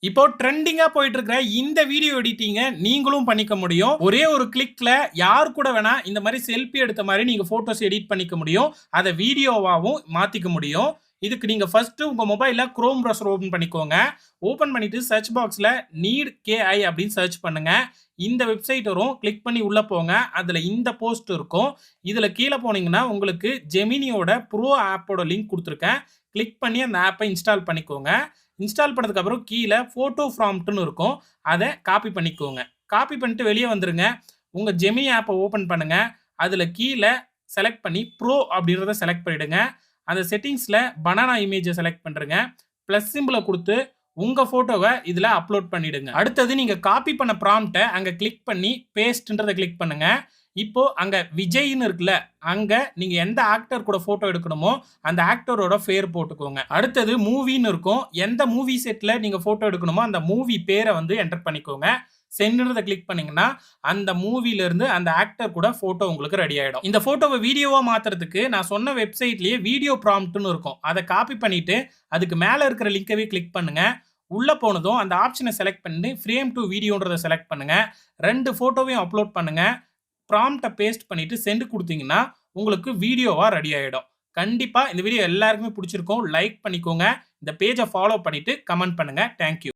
இப்போ ட்ரெண்டிங்கா போயிட்டு இருக்கிற இந்த வீடியோ எடிட்டிங்க நீங்களும் பண்ணிக்க முடியும். ஒரே ஒரு கிளிக்ல யார் கூட வேணா இந்த மாதிரி செல்ஃபி எடுத்த மாதிரி நீங்க போட்டோஸ் எடிட் பண்ணிக்க முடியும். அதை வீடியோவாவும் மாத்திக்க முடியும். இதுக்கு நீங்க ஃபர்ஸ்ட் உங்க மொபைல்ல குரோம் பிரவுசர் ஓபன் பண்ணிக்கோங்க. ஓபன் பண்ணிட்டு சர்ச் பாக்ஸ்ல நீட் கேஐ அப்படின்னு சர்ச் பண்ணுங்க. இந்த வெப்சைட் வரும். கிளிக் பண்ணி உள்ள போங்க. அதுல இந்த போஸ்ட் இருக்கும். இதுல கீழே போனீங்கன்னா உங்களுக்கு ஜெமினியோட ப்ரோ ஆப்போட லிங்க் கொடுத்துருக்கேன். கிளிக் பண்ணி அந்த ஆப்பை இன்ஸ்டால் பண்ணிக்கோங்க. இன்ஸ்டால் பண்ணதுக்கு அப்புறம் கீழே போட்டோ ப்ராம்ப்ட்னு இருக்கும். அதை காப்பி பண்ணிக்கோங்க. காப்பி பண்ணிட்டு வெளியே வந்துருங்க. உங்க ஜெமினி ஆப்பை ஓபன் பண்ணுங்க. அதுல கீழே செலக்ட் பண்ணி ப்ரோ அப்படின்றத செலக்ட் பண்ணிடுங்க. அந்த செட்டிங்ஸ்ல பனானா இமேஜை செலக்ட் பண்றீங்க. பிளஸ் சிம்பிளை கொடுத்து உங்க போட்டோவை இதுல அப்லோட் பண்ணிடுங்க. அடுத்தது நீங்க காப்பி பண்ண ப்ராம்ப்டை அங்க கிளிக் பண்ணி பேஸ்ட்ன்றதை கிளிக் பண்ணுங்க. இப்போ அங்க விஜய்னு இருக்குல்ல, அங்க நீங்க எந்த ஆக்டர் கூட போட்டோ எடுக்கணுமோ அந்த ஆக்டரோட பேர் போட்டுக்கோங்க. அடுத்தது மூவின்னு இருக்கும். எந்த மூவி செட்ல நீங்க போட்டோ எடுக்கணுமோ அந்த மூவி பேரை வந்து என்டர் பண்ணிக்கோங்க. சென்ட்ன்றதை கிளிக் பண்ணீங்கன்னா அந்த மூவில இருந்து அந்த ஆக்டர் கூட போட்டோ உங்களுக்கு ரெடி ஆயிடும். இந்த போட்டோவை வீடியோவா மாத்துறதுக்கு நான் சொன்ன வெப்சைட்லயே வீடியோ ப்ராம்ப்ட்னு இருக்கும். அதை காப்பி பண்ணிட்டு அதுக்கு மேல இருக்கிற லிங்கவே கிளிக் பண்ணுங்க. உள்ள போனதும் அந்த ஆப்ஷனை செலக்ட் பண்ணி ஃப்ரேம் டு வீடியோன்றதை செலக்ட் பண்ணுங்க. 2 போட்டோவையும் அப்லோட் பண்ணுங்க. ப்ராம்ப்டை பேஸ்ட் பண்ணிட்டு சென்ட் கொடுத்தீங்கன்னா உங்களுக்கு வீடியோவா ரெடி ஆயிடும். கண்டிப்பா இந்த வீடியோ எல்லாருக்குமே பிடிச்சிருக்கும். லைக் பண்ணிக்கோங்க. இந்த பேஜை ஃபாலோ பண்ணிட்டு கமெண்ட் பண்ணுங்க. தேங்க்யூ.